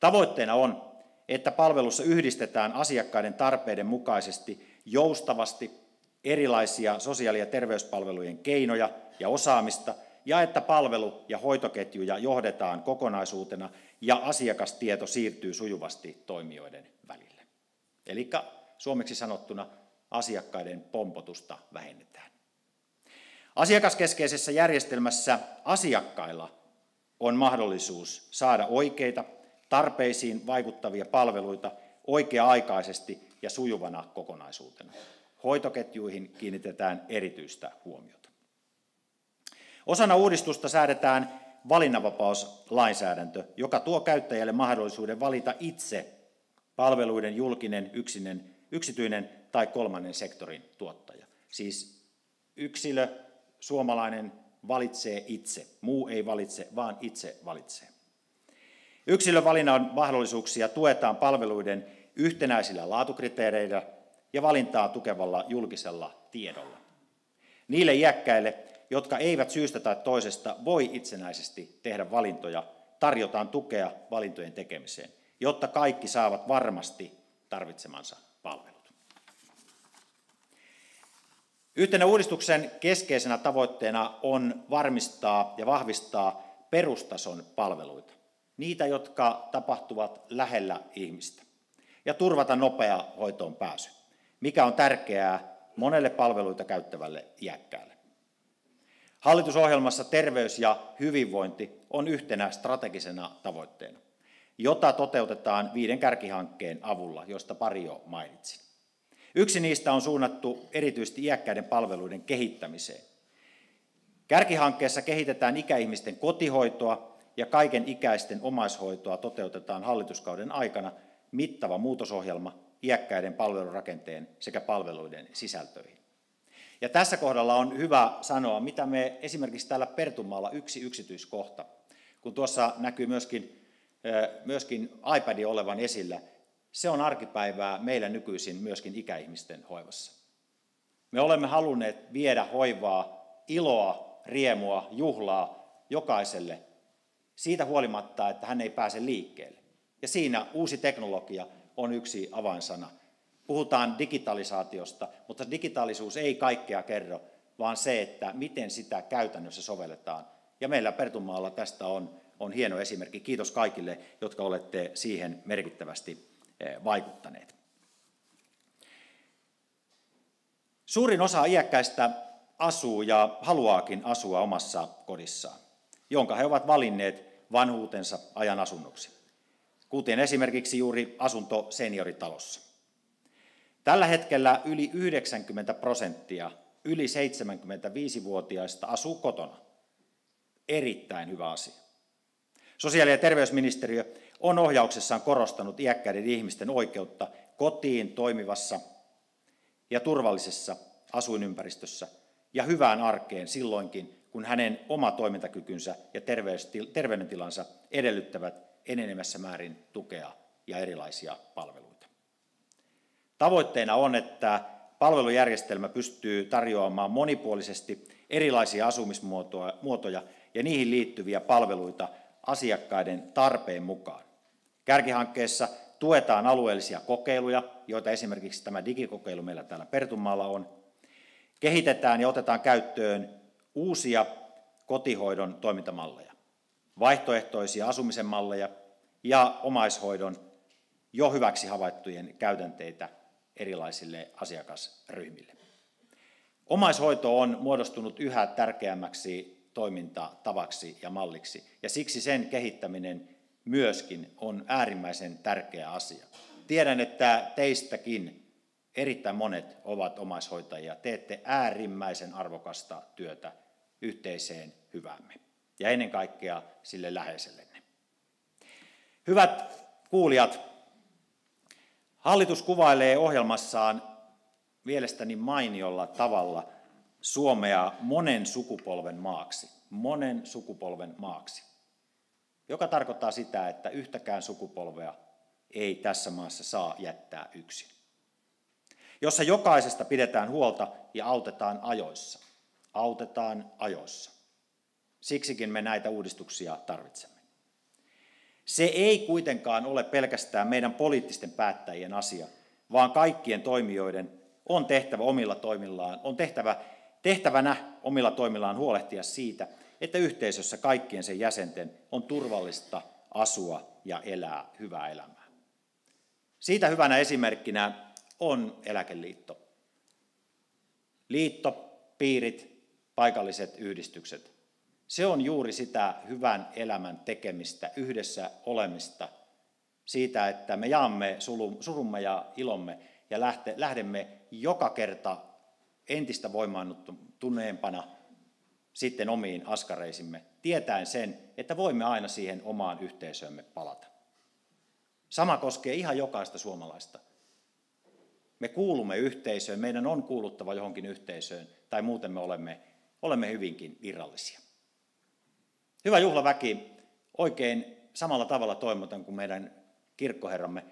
Tavoitteena on, että palvelussa yhdistetään asiakkaiden tarpeiden mukaisesti joustavasti erilaisia sosiaali- ja terveyspalvelujen keinoja ja osaamista, ja että palvelu- ja hoitoketjuja johdetaan kokonaisuutena ja asiakastieto siirtyy sujuvasti toimijoiden välille. Eli suomeksi sanottuna asiakkaiden pompotusta vähennetään. Asiakaskeskeisessä järjestelmässä asiakkailla on mahdollisuus saada oikeita, tarpeisiin vaikuttavia palveluita oikea-aikaisesti ja sujuvana kokonaisuutena. Hoitoketjuihin kiinnitetään erityistä huomiota. Osana uudistusta säädetään valinnanvapauslainsäädäntö, joka tuo käyttäjälle mahdollisuuden valita itse palveluiden julkinen, yksityinen tai kolmannen sektorin tuottaja. Siis yksilö, suomalainen, valitsee itse. Muu ei valitse, vaan itse valitsee. Yksilövalinnan mahdollisuuksia tuetaan palveluiden yhtenäisillä laatukriteereillä ja valintaa tukevalla julkisella tiedolla. Niille iäkkäille, jotka eivät syystä tai toisesta voi itsenäisesti tehdä valintoja, tarjotaan tukea valintojen tekemiseen, jotta kaikki saavat varmasti tarvitsemansa palvelut. Yhtenä uudistuksen keskeisenä tavoitteena on varmistaa ja vahvistaa perustason palveluita, niitä, jotka tapahtuvat lähellä ihmistä, ja turvata nopea hoitoon pääsy, mikä on tärkeää monelle palveluita käyttävälle iäkkäälle. Hallitusohjelmassa terveys ja hyvinvointi on yhtenä strategisena tavoitteena, jota toteutetaan 5 kärkihankkeen avulla, josta pari jo mainitsin. Yksi niistä on suunnattu erityisesti iäkkäiden palveluiden kehittämiseen. Kärkihankkeessa kehitetään ikäihmisten kotihoitoa ja kaiken ikäisten omaishoitoa toteutetaan hallituskauden aikana mittava muutosohjelma iäkkäiden palvelurakenteen sekä palveluiden sisältöihin. Ja tässä kohdalla on hyvä sanoa, mitä me esimerkiksi täällä Pertunmaalla yksi yksityiskohta, kun tuossa näkyy myöskin iPad olevan esillä, se on arkipäivää meillä nykyisin myöskin ikäihmisten hoivassa. Me olemme halunneet viedä hoivaa, iloa, riemua, juhlaa jokaiselle siitä huolimatta, että hän ei pääse liikkeelle. Ja siinä uusi teknologia on yksi avainsana. Puhutaan digitalisaatiosta, mutta digitaalisuus ei kaikkea kerro, vaan se, että miten sitä käytännössä sovelletaan. Ja meillä Pertunmaalla tästä on hieno esimerkki. Kiitos kaikille, jotka olette siihen merkittävästi vaikuttaneet. Suurin osa iäkkäistä asuu ja haluaakin asua omassa kodissaan, jonka he ovat valinneet vanhuutensa ajan asunnoksi, kuten esimerkiksi juuri asunto senioritalossa. Tällä hetkellä yli 90% yli 75-vuotiaista asuu kotona. Erittäin hyvä asia. Sosiaali- ja terveysministeriö on ohjauksessaan korostanut iäkkäiden ihmisten oikeutta kotiin toimivassa ja turvallisessa asuinympäristössä, ja hyvään arkeen silloinkin, kun hänen oma toimintakykynsä ja terveydentilansa edellyttävät enenevässä määrin tukea ja erilaisia palveluita. Tavoitteena on, että palvelujärjestelmä pystyy tarjoamaan monipuolisesti erilaisia asumismuotoja ja niihin liittyviä palveluita asiakkaiden tarpeen mukaan. Kärkihankkeessa tuetaan alueellisia kokeiluja, joita esimerkiksi tämä digikokeilu meillä täällä Pertunmaalla on. Kehitetään ja otetaan käyttöön uusia kotihoidon toimintamalleja, vaihtoehtoisia asumisen malleja ja omaishoidon jo hyväksi havaittujen käytänteitä erilaisille asiakasryhmille. Omaishoito on muodostunut yhä tärkeämmäksi toimintatavaksi ja malliksi, ja siksi sen kehittäminen myöskin on äärimmäisen tärkeä asia. Tiedän, että teistäkin erittäin monet ovat omaishoitajia. Teette äärimmäisen arvokasta työtä yhteiseen hyväämme ja ennen kaikkea sille läheisellenne. Hyvät kuulijat, hallitus kuvailee ohjelmassaan mielestäni mainiolla tavalla Suomea monen sukupolven maaksi, joka tarkoittaa sitä, että yhtäkään sukupolvea ei tässä maassa saa jättää yksin, jossa jokaisesta pidetään huolta ja autetaan ajoissa. Siksikin me näitä uudistuksia tarvitsemme. Se ei kuitenkaan ole pelkästään meidän poliittisten päättäjien asia, vaan kaikkien toimijoiden on tehtävänä omilla toimillaan huolehtia siitä, että yhteisössä kaikkien sen jäsenten on turvallista asua ja elää hyvää elämää. Siitä hyvänä esimerkkinä on Eläkeliitto. Liitto, piirit, paikalliset yhdistykset. Se on juuri sitä hyvän elämän tekemistä, yhdessä olemista, siitä, että me jaamme surumme ja ilomme ja lähdemme joka kerta entistä voimaannuttuneempana sitten omiin askareisimme, tietäen sen, että voimme aina siihen omaan yhteisöömme palata. Sama koskee ihan jokaista suomalaista. Me kuulumme yhteisöön, meidän on kuuluttava johonkin yhteisöön, tai muuten me olemme hyvinkin irrallisia. Hyvä juhlaväki, oikein samalla tavalla toivotan kuin meidän kirkkoherramme.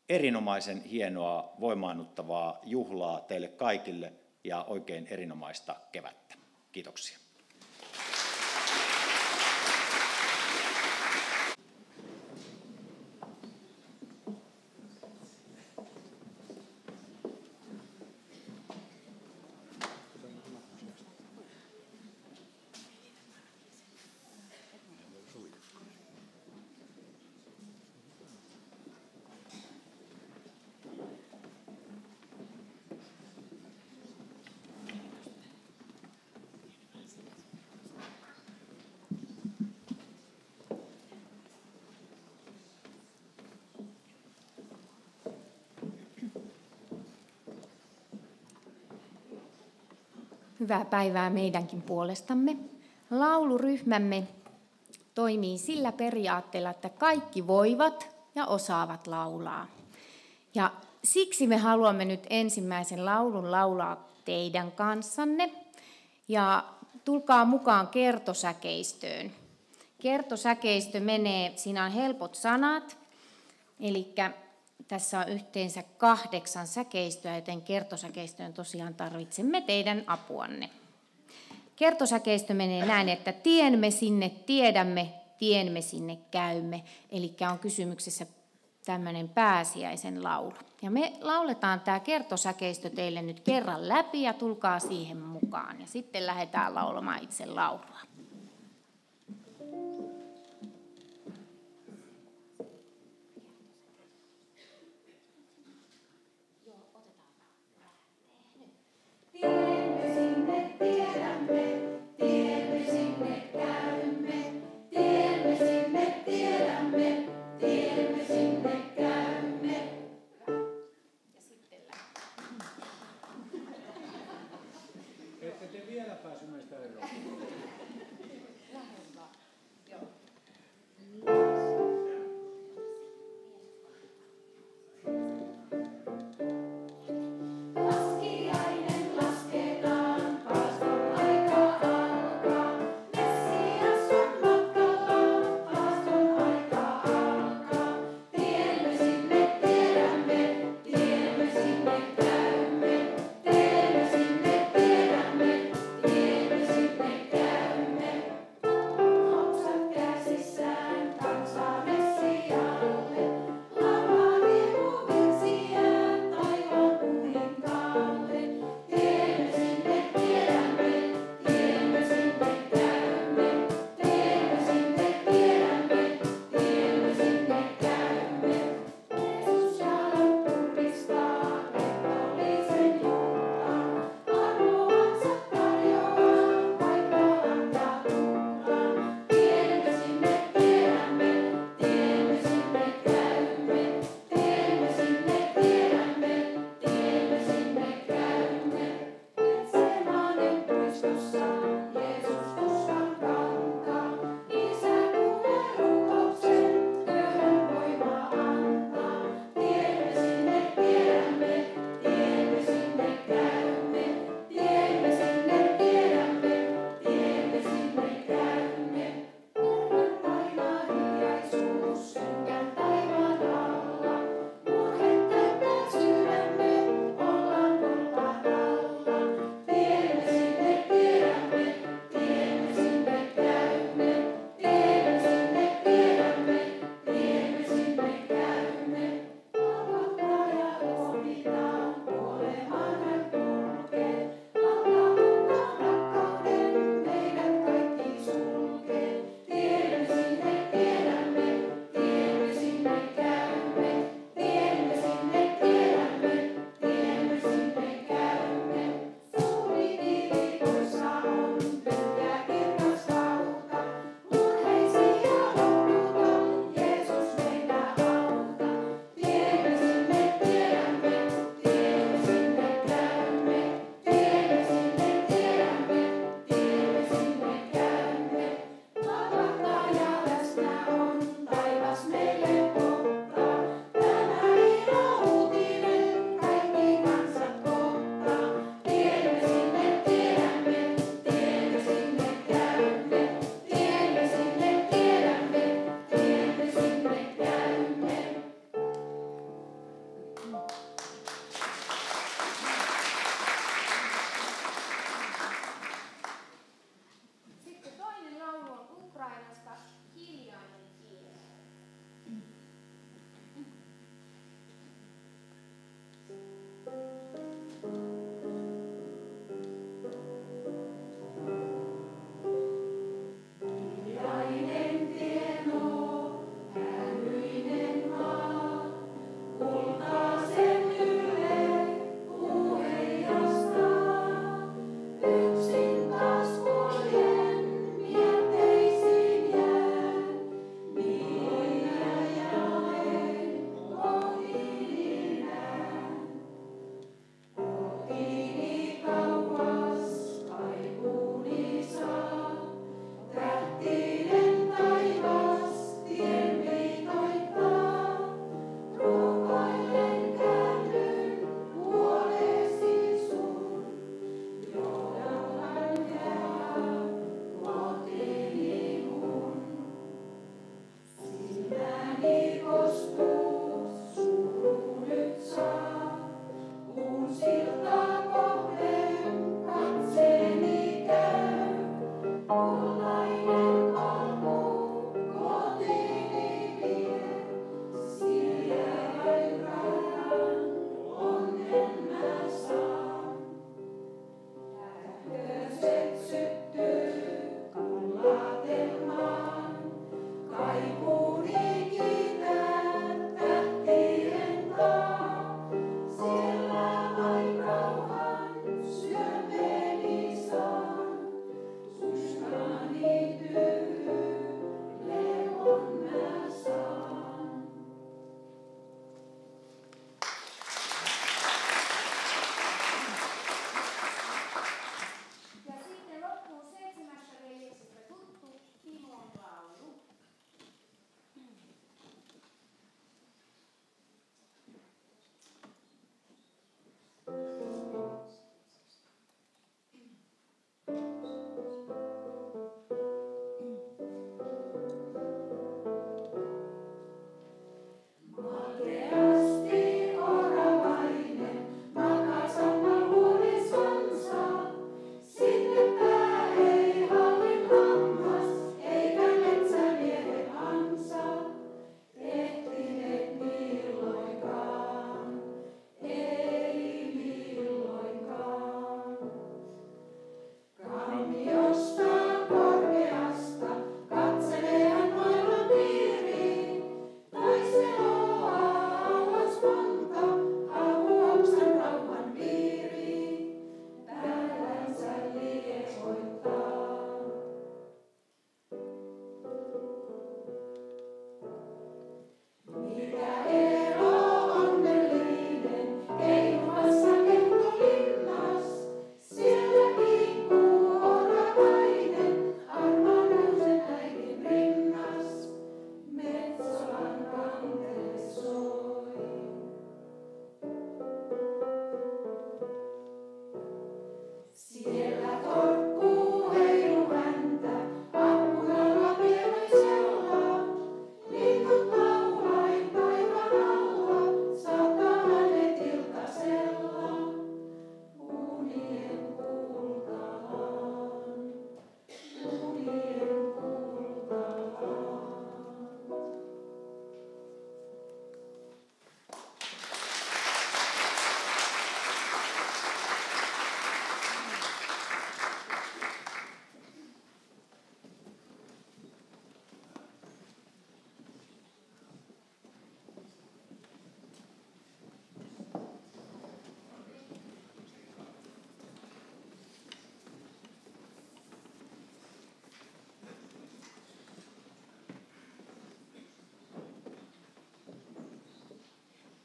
Erinomaisen hienoa, voimaannuttavaa juhlaa teille kaikille ja oikein erinomaista kevättä. Kiitoksia. Hyvää päivää meidänkin puolestamme. Lauluryhmämme toimii sillä periaatteella, että kaikki voivat ja osaavat laulaa. Ja siksi me haluamme nyt ensimmäisen laulun laulaa teidän kanssanne. Ja tulkaa mukaan kertosäkeistöön. Kertosäkeistö menee, siinä on helpot sanat, eli tässä on yhteensä 8 säkeistöä, joten kertosäkeistöön tosiaan tarvitsemme teidän apuanne. Kertosäkeistö menee näin, että tien me sinne tiedämme, tien me sinne käymme. Eli on kysymyksessä tämmöinen pääsiäisen laulu. Ja me lauletaan tämä kertosäkeistö teille nyt kerran läpi ja tulkaa siihen mukaan. Ja sitten lähdetään laulamaan itse laulua. Tiemme sinne tiedämme, tiemme sinne käymme. Tiemme sinne tiedämme, tiemme sinne käymme. Ja sitten Ette te vielä pääse meistä eroon.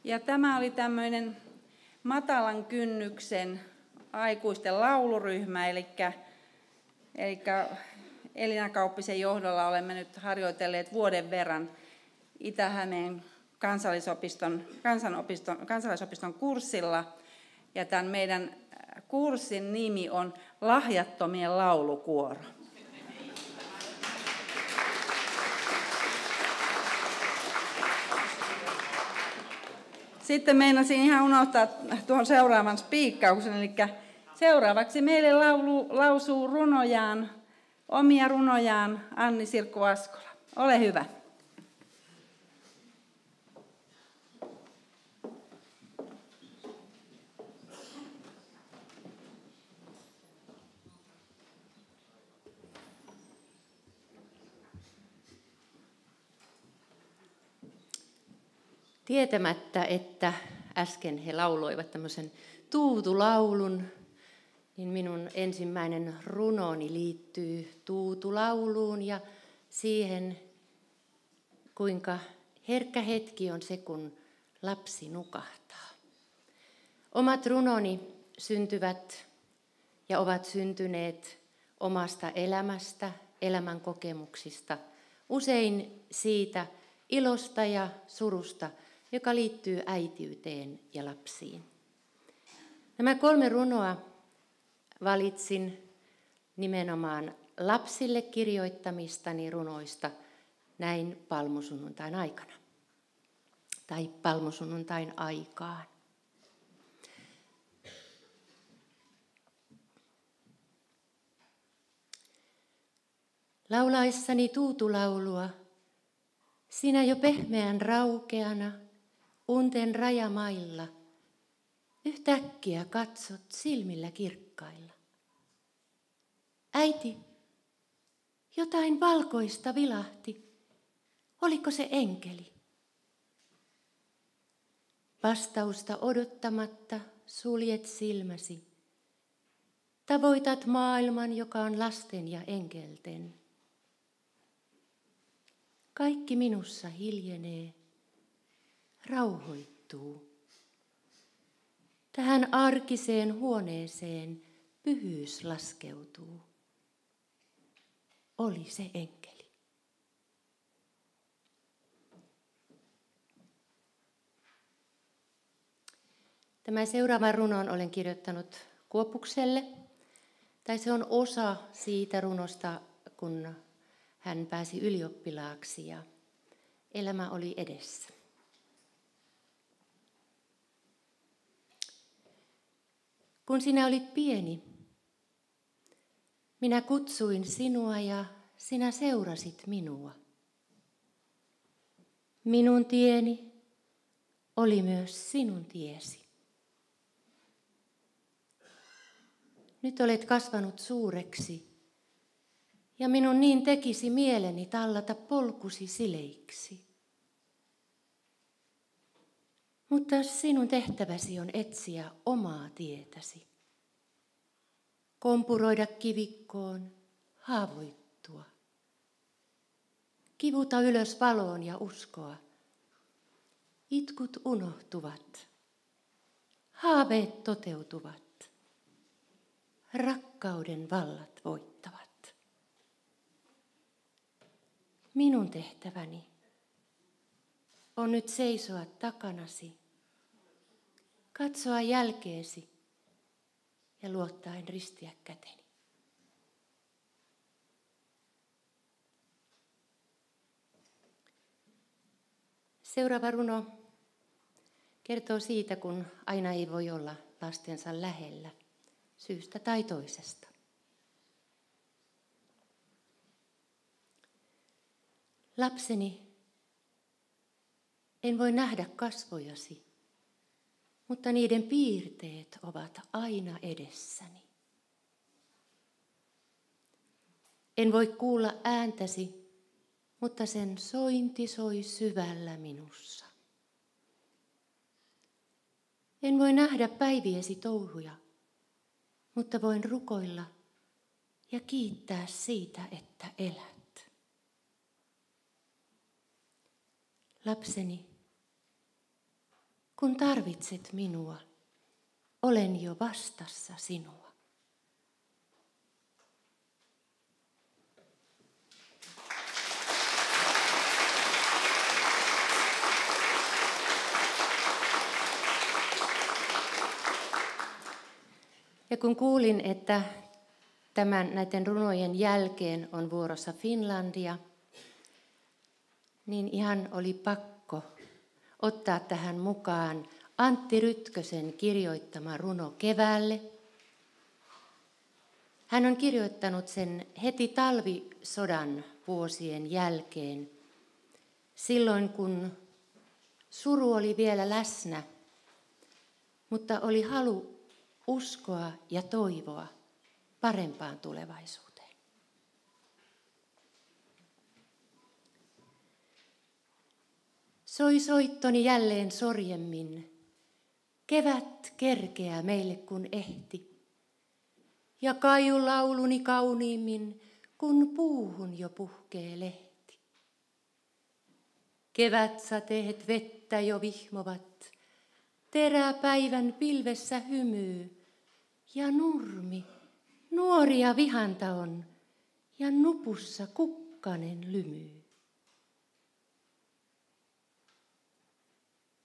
Ja tämä oli tämmöinen matalan kynnyksen aikuisten lauluryhmä, eli Elina Kauppisen johdolla olemme nyt harjoitelleet vuoden verran Itä-Hämeen kansalaisopiston kurssilla. Ja tämän meidän kurssin nimi on Lahjattomien laulukuoro. Sitten meinasin ihan unohtaa tuon seuraavan spiikkauksen, eli seuraavaksi meille lausuu omia runojaan Anni Sirkku Askola. Ole hyvä. Tietämättä, että äsken he lauloivat tämmöisen tuutulaulun, niin minun ensimmäinen runoni liittyy tuutulauluun ja siihen, kuinka herkkä hetki on se, kun lapsi nukahtaa. Omat runoni syntyvät ja ovat syntyneet omasta elämästä, elämän kokemuksista, usein siitä ilosta ja surusta, joka liittyy äitiyteen ja lapsiin. Nämä 3 runoa valitsin nimenomaan lapsille kirjoittamistani runoista näin palmusunnuntain aikana tai palmusunnuntain aikaan. Laulaessani tuutulaulua, sinä jo pehmeän raukeana, unten rajamailla, yhtäkkiä katsot silmillä kirkkailla. Äiti, jotain valkoista vilahti. Oliko se enkeli? Vastausta odottamatta suljet silmäsi. Tavoitat maailman, joka on lasten ja enkelten. Kaikki minussa hiljenee, rauhoittuu. Tähän arkiseen huoneeseen pyhyys laskeutuu. Oli se enkeli. Tämän seuraavan runon olen kirjoittanut Kuopukselle, tai se on osa siitä runosta, kun hän pääsi ylioppilaaksi ja elämä oli edessä. Kun sinä olit pieni, minä kutsuin sinua ja sinä seurasit minua. Minun tieni oli myös sinun tiesi. Nyt olet kasvanut suureksi ja minun niin tekisi mieleni tallata polkusi sileiksi. Mutta sinun tehtäväsi on etsiä omaa tietäsi. Kompuroida kivikkoon, haavoittua. Kivuta ylös valoon ja uskoa. Itkut unohtuvat. Haaveet toteutuvat. Rakkauden vallat voittavat. Minun tehtäväni on nyt seisoa takanasi, katsoa jälkeesi ja luottaen ristiä käteni. Seuraava runo kertoo siitä, kun aina ei voi olla lastensa lähellä, syystä tai toisesta. Lapseni, en voi nähdä kasvojasi, mutta niiden piirteet ovat aina edessäni. En voi kuulla ääntäsi, mutta sen sointi soi syvällä minussa. En voi nähdä päiviesi touhuja, mutta voin rukoilla ja kiittää siitä, että elät. Lapseni, Kun tarvitset minua, olen jo vastassa sinua. Ja kun kuulin, että näiden runojen jälkeen on vuorossa Finlandia, niin ihan oli pakko ottaa tähän mukaan Antti Rytkösen kirjoittama runo Keväälle. Hän on kirjoittanut sen heti talvisodan vuosien jälkeen, silloin kun suru oli vielä läsnä, mutta oli halu uskoa ja toivoa parempaan tulevaisuuteen. Soi soittoni jälleen sorjemmin, kevät kerkeää meille kun ehti, ja kaiu lauluni kauniimmin, kun puuhun jo puhkee lehti. Kevätsateet vettä jo vihmovat, teräpäivän pilvessä hymyy, ja nurmi, nuoria vihanta on, ja nupussa kukkanen lymyy.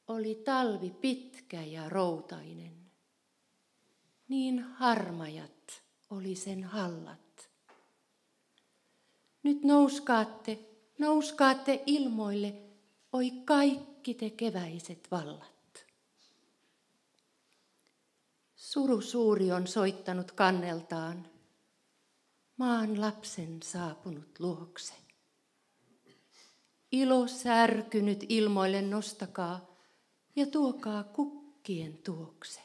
Oli talvi pitkä ja routainen, niin harmajat oli sen hallat. Nyt nouskaatte ilmoille, oi kaikki te keväiset vallat. Suru suuri on soittanut kanneltaan, maan lapsen saapunut luokse. Ilo särkynyt ilmoille nostakaa ja tuokaa kukkien tuokse.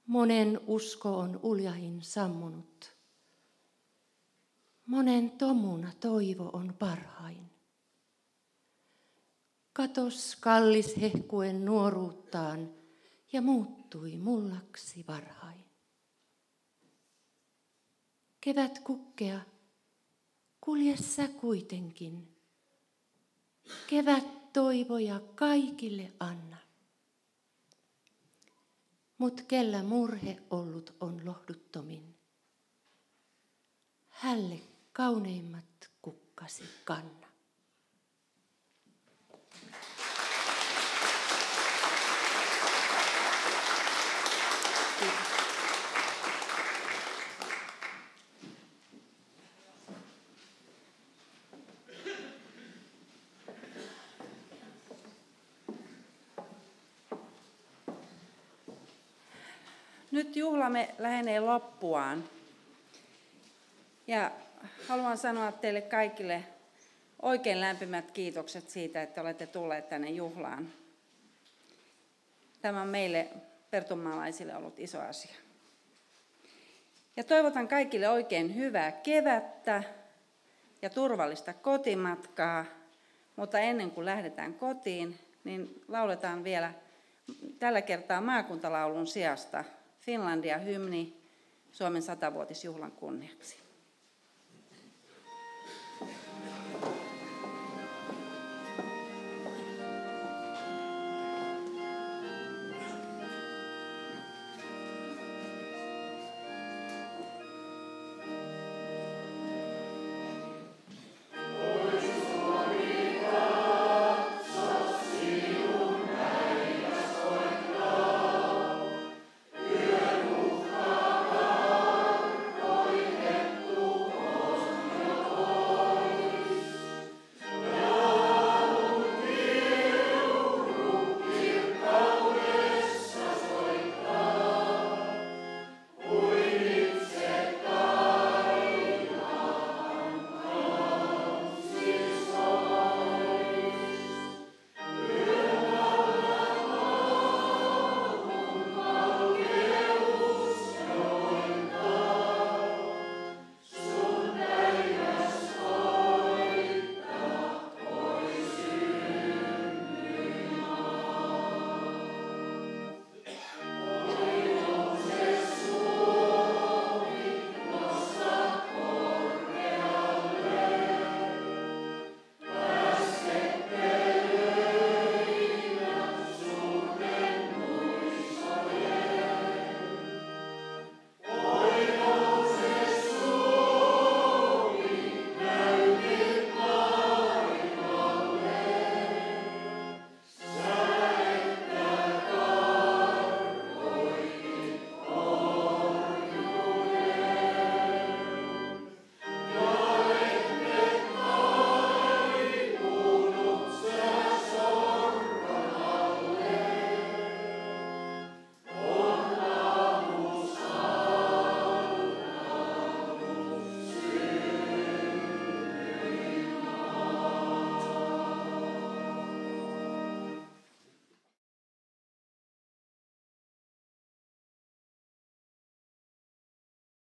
Monen usko on uljahin sammunut, monen tomuna toivo on parhain. Katos kallis hehkuen nuoruuttaan ja muuttui mullaksi varhain. Kevät kukkea, kulje sä kuitenkin. Kevät toivoja kaikille anna. Mut kellä murhe ollut on lohduttomin, hälle kauneimmat kukkasi kanna. Nyt juhlamme lähenee loppuaan. Ja haluan sanoa teille kaikille oikein lämpimät kiitokset siitä, että olette tulleet tänne juhlaan. Tämä on meille pertunmaalaisille ollut iso asia. Ja toivotan kaikille oikein hyvää kevättä ja turvallista kotimatkaa. Mutta ennen kuin lähdetään kotiin, niin lauletaan vielä tällä kertaa maakuntalaulun sijasta Finlandia-hymni Suomen 100-vuotisjuhlan kunniaksi.